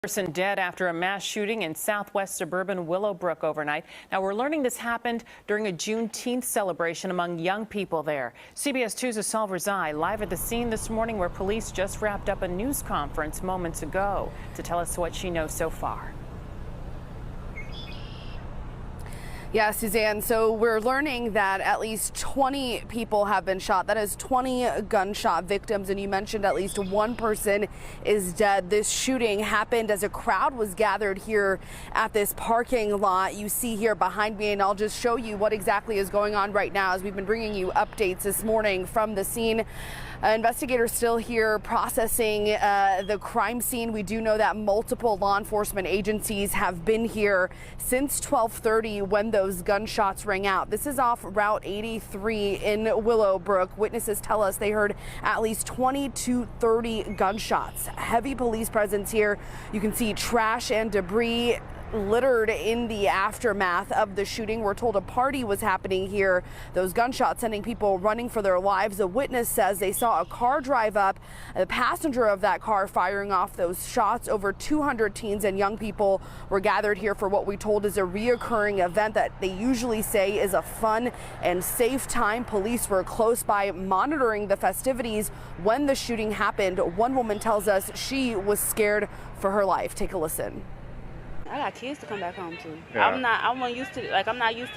Person dead after a mass shooting in southwest suburban Willowbrook overnight. Now, we're learning this happened during a Juneteenth celebration among young people there. CBS 2's Asal Razai live at the scene this morning, where police just wrapped up a news conference moments ago to tell us what she knows so far. Yeah, Suzanne, so we're learning that at least 20 people have been shot. That is 20 gunshot victims, and you mentioned at least one person is dead. This shooting happened as a crowd was gathered here at this parking lot you see here behind me, and I'll just show you what exactly is going on right now as we've been bringing you updates this morning from the scene. Investigators still here processing the crime scene. We do know that multiple law enforcement agencies have been here since 12:30 when those gunshots rang out. This is off Route 83 in Willowbrook. Witnesses tell us they heard at least 20 to 30 gunshots. Heavy police presence here. You can see trash and debris littered in the aftermath of the shooting. We're told a party was happening here. Those gunshots sending people running for their lives. A witness says they saw a car drive up, the passenger of that car firing off those shots. Over 200 teens and young people were gathered here for what we told is a reoccurring event that they usually say is a fun and safe time. Police were close by monitoring the festivities when the shooting happened. One woman tells us she was scared for her life. Take a listen. I got kids to come back home to. Yeah. I'm not used to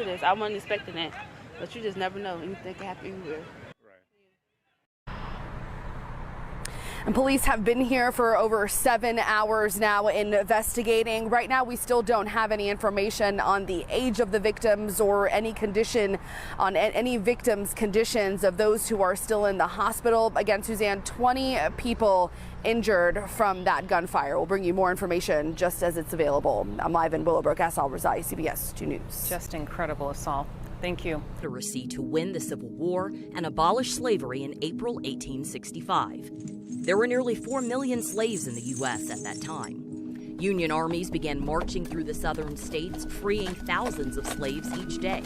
this. I wasn't expecting that. But you just never know. Anything can happen anywhere. And police have been here for over 7 hours now investigating. Right now, we still don't have any information on the age of the victims or any condition on any victims' conditions of those who are still in the hospital. Again, Suzanne, 20 people injured from that gunfire. We'll bring you more information just as it's available. I'm live in Willowbrook. Asal Razai, CBS 2 News. Just incredible, Asal. Thank you. To win the Civil War and abolish slavery in April 1865. There were nearly 4 million slaves in the U.S. at that time. Union armies began marching through the southern states, freeing thousands of slaves each day.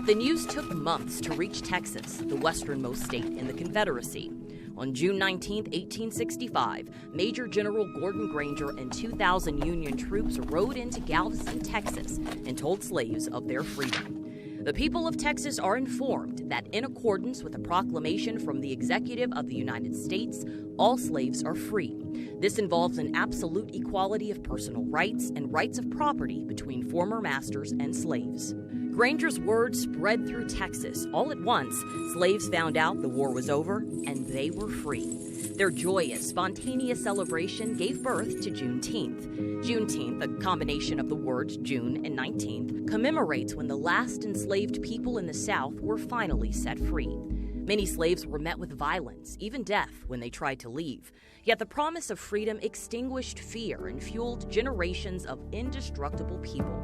The news took months to reach Texas, the westernmost state in the Confederacy. On June 19, 1865, Major General Gordon Granger and 2,000 Union troops rode into Galveston, Texas, and told slaves of their freedom. The people of Texas are informed that in accordance with a proclamation from the Executive of the United States, all slaves are free. This involves an absolute equality of personal rights and rights of property between former masters and slaves. Granger's words spread through Texas. All at once, slaves found out the war was over and they were free. Their joyous, spontaneous celebration gave birth to Juneteenth. Juneteenth, a combination of the words June and 19th, commemorates when the last enslaved people in the South were finally set free. Many slaves were met with violence, even death, when they tried to leave. Yet the promise of freedom extinguished fear and fueled generations of indestructible people.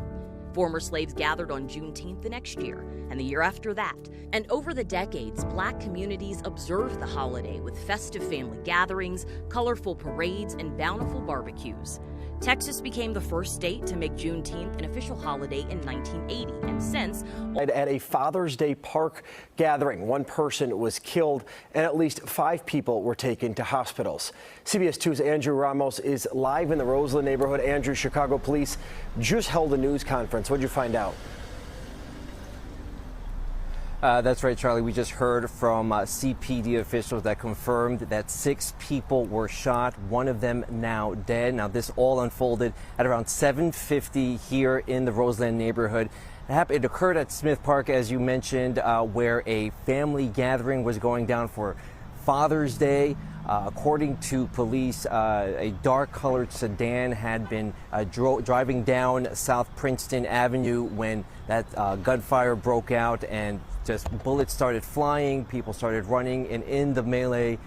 Former slaves gathered on Juneteenth the next year, and the year after that. And over the decades, Black communities observed the holiday with festive family gatherings, colorful parades, and bountiful barbecues. Texas became the first state to make Juneteenth an official holiday in 1980, and since... At a Father's Day park gathering, one person was killed and at least 5 people were taken to hospitals. CBS 2's Andrew Ramos is live in the Roseland neighborhood. Andrew, Chicago police just held a news conference. What did you find out? That's right, Charlie. We just heard from CPD officials that confirmed that 6 people were shot, one of them now dead. Now, this all unfolded at around 7:50 here in the Roseland neighborhood. It occurred at Smith Park, as you mentioned, where a family gathering was going down for Father's Day. According to police, a dark-colored sedan had been driving down South Princeton Avenue when that gunfire broke out, and just bullets started flying. People started running, and in the melee,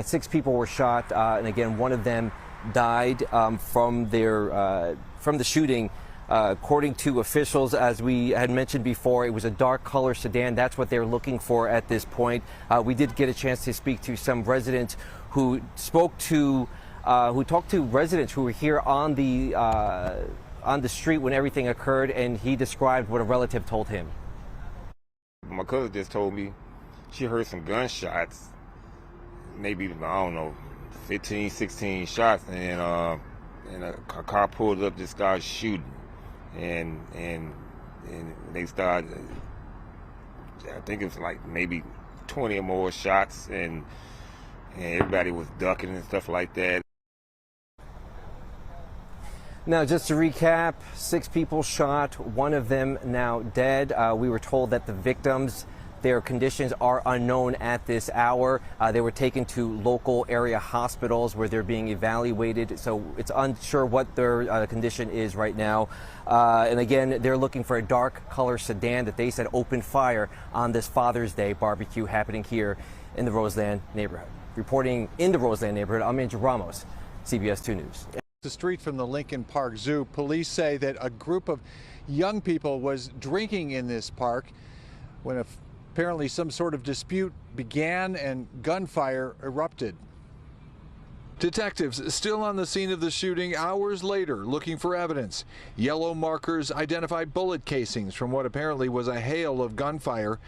6 people were shot, and again, one of them died from the shooting. According to officials, as we had mentioned before, it was a dark color sedan. That's what they're looking for at this point. We did get a chance to speak to some residents who talked to residents who were here on the street when everything occurred, and he described what a relative told him. My cousin just told me she heard some gunshots, maybe, I don't know, 15, 16 shots, and a car pulled up, just started shooting, and they started. I think it was like maybe 20 or more shots, and everybody was ducking and stuff like that. Now, just to recap, 6 people shot, 1 of them now dead. We were told that the victims, their conditions are unknown at this hour. They were taken to local area hospitals where they're being evaluated, so it's unsure what their condition is right now. And again, they're looking for a dark color sedan that they said opened fire on this Father's Day barbecue happening here in the Roseland neighborhood. Reporting in the Roseland neighborhood, I'm Andrew Ramos, CBS 2 News. The street from the Lincoln Park Zoo, police say that a group of young people was drinking in this park when apparently some sort of dispute began and gunfire erupted. Detectives still on the scene of the shooting hours later looking for evidence. Yellow markers identify bullet casings from what apparently was a hail of gunfire.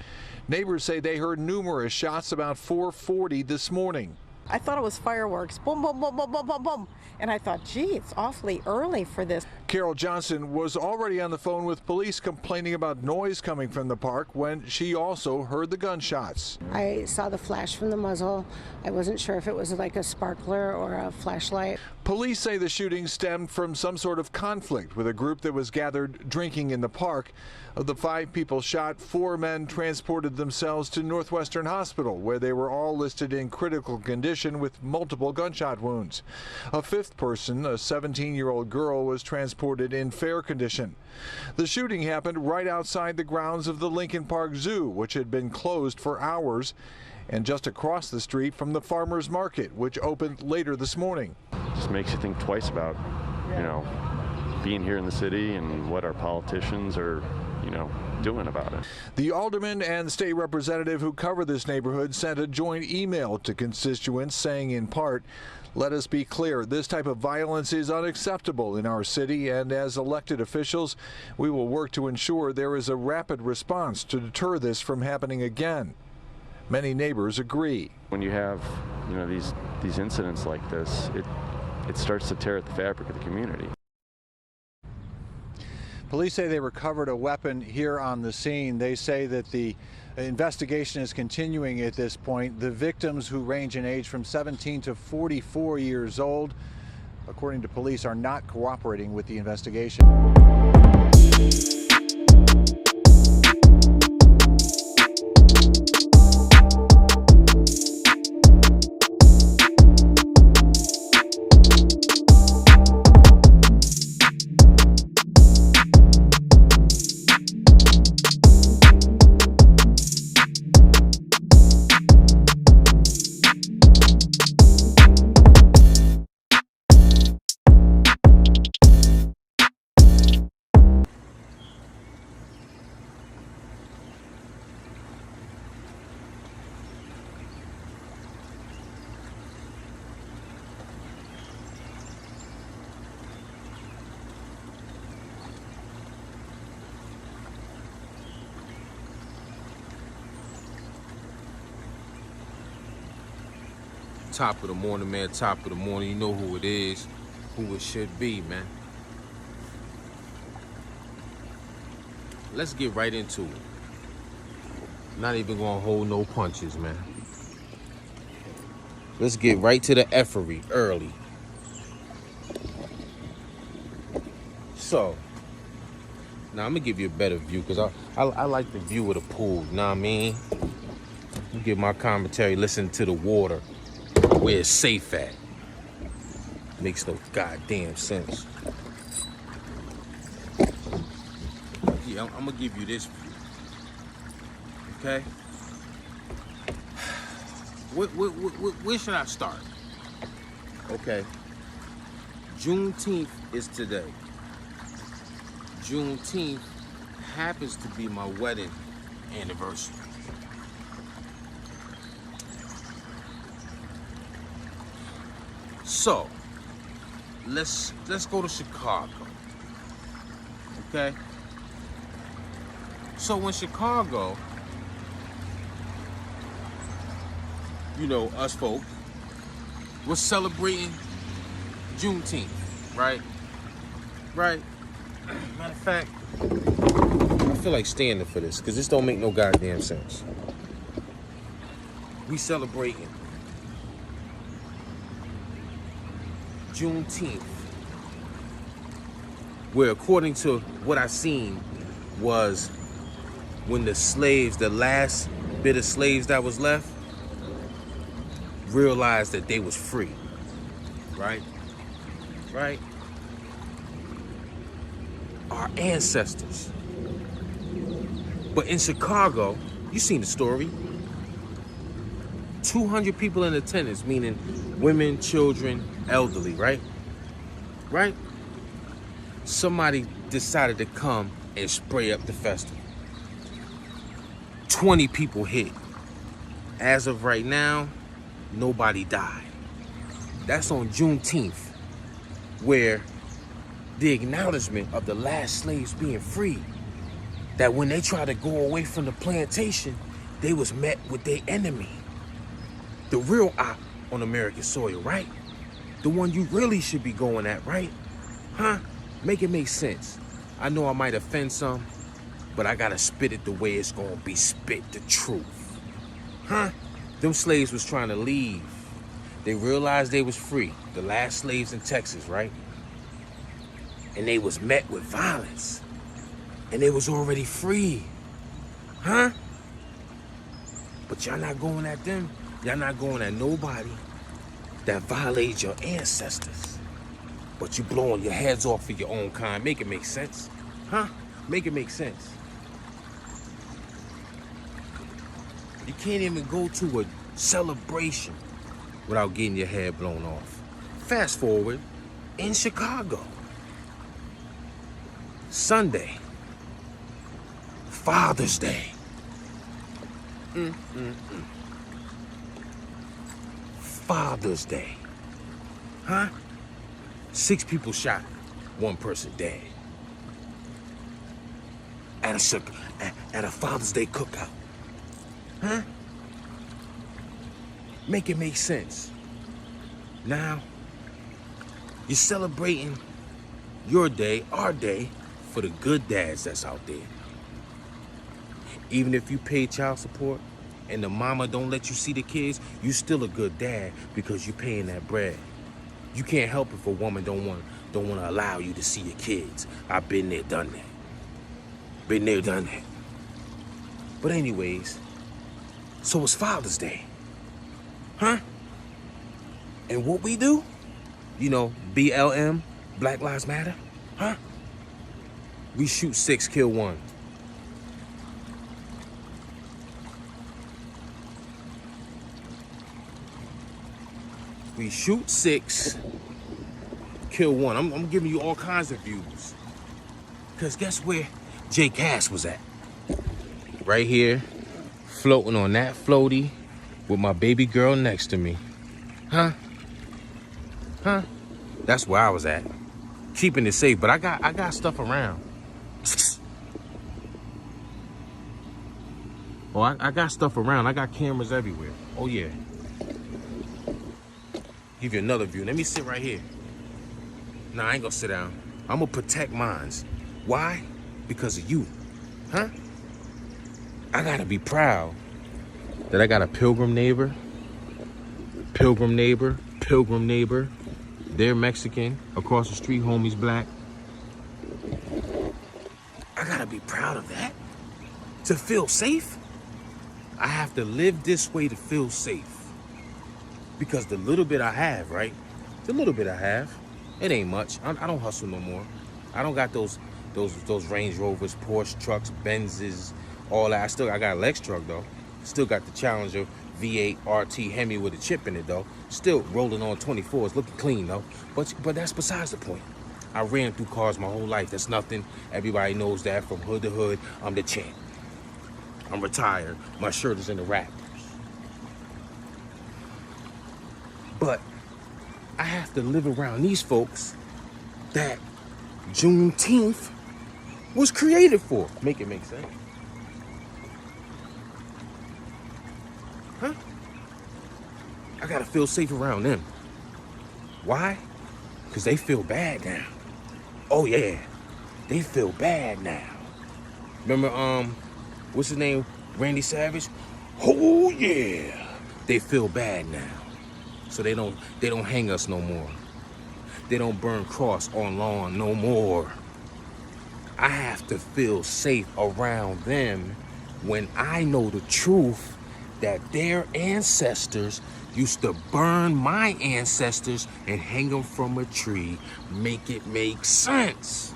Neighbors say they heard numerous shots about 4:40 this morning. I thought it was fireworks. Boom, boom, boom, boom, boom, boom, boom. And I thought, gee, it's awfully early for this. Carol Johnson was already on the phone with police complaining about noise coming from the park when she also heard the gunshots. I saw the flash from the muzzle. I wasn't sure if it was like a sparkler or a flashlight. Police say the shooting stemmed from some sort of conflict with a group that was gathered drinking in the park. Of the 5 people shot, 4 men transported themselves to Northwestern Hospital, where they were all listed in critical condition with multiple gunshot wounds. A 5th person, a 17-year-old girl, was transported in fair condition. The shooting happened right outside the grounds of the Lincoln Park Zoo, which had been closed for hours, and just across the street from the farmers market, which opened later this morning. Just makes you think twice about, being here in the city and what our politicians are, doing about it. The alderman and state representative who cover this neighborhood sent a joint email to constituents saying in part, "Let us be clear, this type of violence is unacceptable in our city, and as elected officials, we will work to ensure there is a rapid response to deter this from happening again." Many neighbors agree. When you have, these incidents like this, it starts to tear at the fabric of the community. Police say they recovered a weapon here on the scene. They say that the investigation is continuing at this point. The victims, who range in age from 17 to 44 years old, according to police, are not cooperating with the investigation. Top of the morning, man. Top of the morning. You know who it is, who it should be, man. Let's get right into it. Not even gonna hold no punches, man. Let's get right to the effery early. So, now I'm gonna give you a better view, because I like the view of the pool, you know what I mean? Let me give my commentary, listen to the water. Where it's safe at. Makes no goddamn sense. Yeah, I'm gonna give you this view. Okay? Where should I start? Okay. Juneteenth is today. Juneteenth happens to be my wedding anniversary. So, let's go to Chicago, okay? So in Chicago, us folk, we're celebrating Juneteenth, right? right? Matter of fact, I feel like standing for this because this don't make no goddamn sense. We celebrating Juneteenth, where according to what I seen was when the slaves, the last bit of slaves that was left, realized that they was free, right? Right? Our ancestors. But in Chicago, you seen the story. 200 people in attendance, meaning women, children, elderly, right? Right? Somebody decided to come and spray up the festival. 20 people hit. As of right now, nobody died. That's on Juneteenth, where the acknowledgement of the last slaves being free, that when they tried to go away from the plantation, they was met with their enemy. The real op on American soil, right? The one you really should be going at, right? Huh? Make it make sense. I know I might offend some, but I gotta spit it the way it's gonna be spit, the truth. Huh? Them slaves was trying to leave. They realized they was free, the last slaves in Texas, right? And they was met with violence. And they was already free. Huh? But y'all not going at them. Y'all not going at nobody that violates your ancestors. But you blowing your heads off for your own kind. Make it make sense. Huh? Make it make sense. You can't even go to a celebration without getting your head blown off. Fast forward, in Chicago. Sunday. Father's Day. Father's Day. Huh? 6 people shot, 1 person dead. At a Father's Day cookout. Huh? Make it make sense. Now, you're celebrating your day, our day, for the good dads that's out there. Even if you pay child support and the mama don't let you see the kids, you still a good dad because you paying that bread. You can't help if a woman don't want to allow you to see your kids. I've been there, done that. Been there, done that. But anyways, so it's Father's Day. Huh? And what we do? You know, BLM, Black Lives Matter. Huh? We shoot 6, kill 1. We shoot 6, kill 1. I'm giving you all kinds of views. Because guess where Jay Cass was at? Right here, floating on that floaty with my baby girl next to me. Huh? Huh? That's where I was at. Keeping it safe, but I got stuff around. Oh, I got stuff around. I got cameras everywhere. Oh, yeah. Give you another view. Let me sit right here. Nah, I ain't gonna sit down. I'm gonna protect mines. Why? Because of you. Huh? I gotta be proud that I got a pilgrim neighbor. Pilgrim neighbor. Pilgrim neighbor. They're Mexican. Across the street, homie's black. I gotta be proud of that. To feel safe. I have to live this way to feel safe. Because the little bit I have, right? The little bit I have, it ain't much. I don't hustle no more. I don't got those Range Rovers, Porsche trucks, Benzes, all that. I got a Lex truck though. Still got the Challenger V8 RT Hemi with a chip in it though. Still rolling on 24s, looking clean though. But that's besides the point. I ran through cars my whole life. That's nothing. Everybody knows that from hood to hood. I'm the champ. I'm retired. My shirt is in the rack. But I have to live around these folks that Juneteenth was created for. Make it make sense. Huh? I gotta feel safe around them. Why? Because they feel bad now. Oh yeah, they feel bad now. Remember, what's his name? Randy Savage? Oh yeah, they feel bad now. So they don't hang us no more. They don't burn cross on lawn no more. I have to feel safe around them when I know the truth that their ancestors used to burn my ancestors and hang them from a tree. Make it make sense.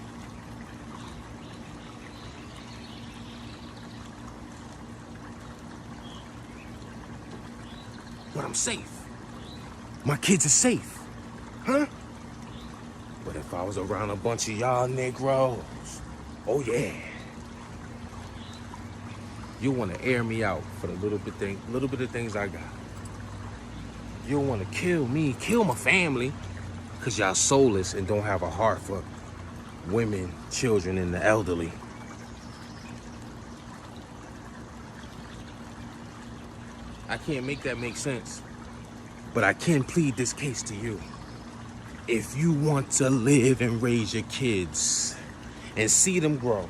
But I'm safe. My kids are safe. Huh? But if I was around a bunch of y'all Negroes, oh yeah. You want to air me out for the little bit of things I got. You want to kill me, kill my family, because y'all soulless and don't have a heart for women, children, and the elderly. I can't make that make sense, but I can plead this case to you. If you want to live and raise your kids and see them grow,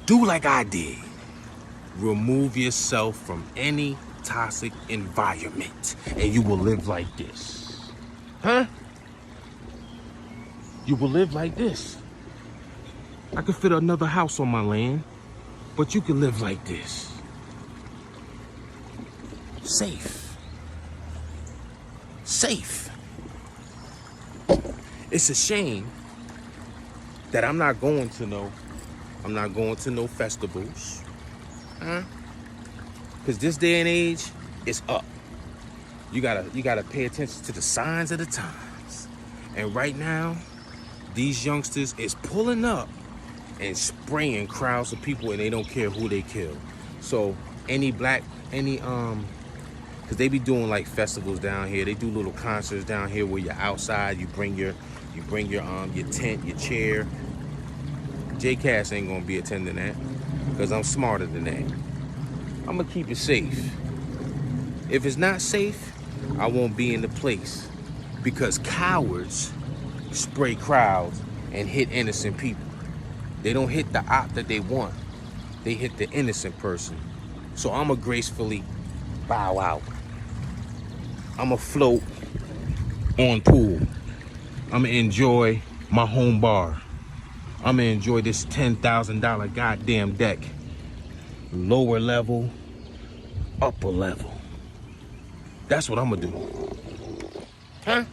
do like I did. Remove yourself from any toxic environment and you will live like this. Huh? You will live like this. I could fit another house on my land, but you can live like this. Safe. Safe. It's a shame that I'm not going to no festivals. Huh? Because this day and age, it's up. You gotta pay attention to the signs of the times. And right now, these youngsters is pulling up and spraying crowds of people, and they don't care who they kill. So because they be doing like festivals down here. They do little concerts down here where you're outside. You bring your tent, your chair. J-Cass ain't gonna be attending that because I'm smarter than that. I'm gonna keep it safe. If it's not safe, I won't be in the place because cowards spray crowds and hit innocent people. They don't hit the op that they want. They hit the innocent person. So I'ma gracefully bow out. I'ma float on pool. I'ma enjoy my home bar. I'ma enjoy this $10,000 goddamn deck. Lower level, upper level. That's what I'ma do. Huh?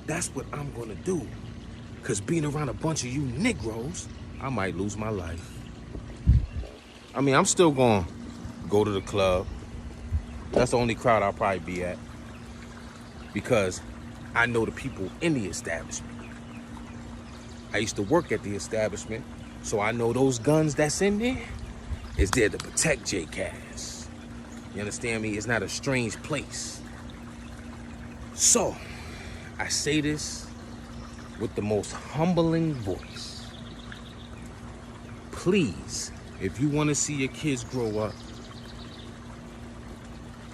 That's what I'm gonna do. Cause being around a bunch of you Negroes, I might lose my life. I mean, I'm still gonna go to the club. That's the only crowd I'll probably be at. Because I know the people in the establishment. I used to work at the establishment, so I know those guns that's in there is there to protect J-Cass. You understand me? It's not a strange place. So, I say this with the most humbling voice. Please, if you want to see your kids grow up,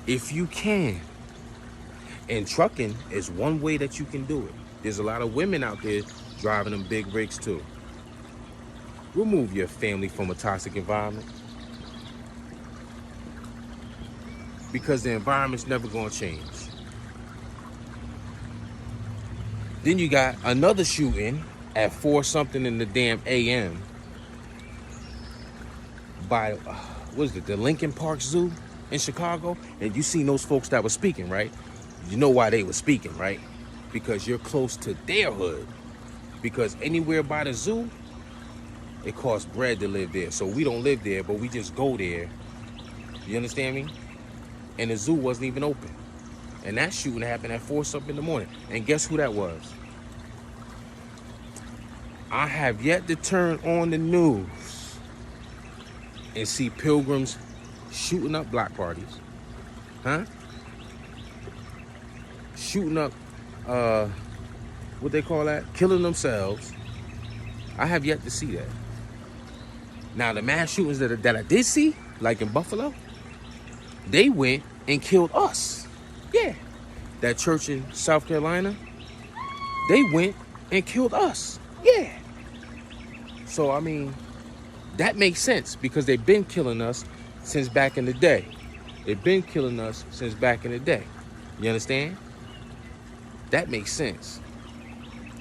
if you can, and trucking is one way that you can do it. There's a lot of women out there driving them big rigs too. Remove your family from a toxic environment. Because the environment's never gonna change. Then you got another shooting at 4-something in the damn AM by, the Lincoln Park Zoo in Chicago? And you seen those folks that were speaking, right? You know why they were speaking, right? Because you're close to their hood. Because anywhere by the zoo, it costs bread to live there. So we don't live there, but we just go there. You understand me? And the zoo wasn't even open. And that shooting happened at 4-something in the morning. And guess who that was? I have yet to turn on the news and see pilgrims shooting up block parties. Huh? Shooting up, what they call that? Killing themselves. I have yet to see that. Now, the mass shootings that I did see, like in Buffalo, they went and killed us. Yeah. That church in South Carolina, they went and killed us. Yeah. So, I mean, that makes sense because they've been killing us since back in the day. They've been killing us since back in the day. You understand? That makes sense.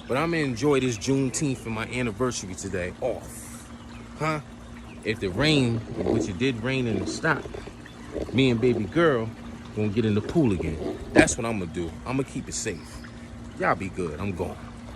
But I'm gonna enjoy this Juneteenth and my anniversary today off. Huh? If the rain, which it did rain and it stopped, me and baby girl gonna get in the pool again. That's what I'm gonna do. I'm gonna keep it safe. Y'all be good. I'm going.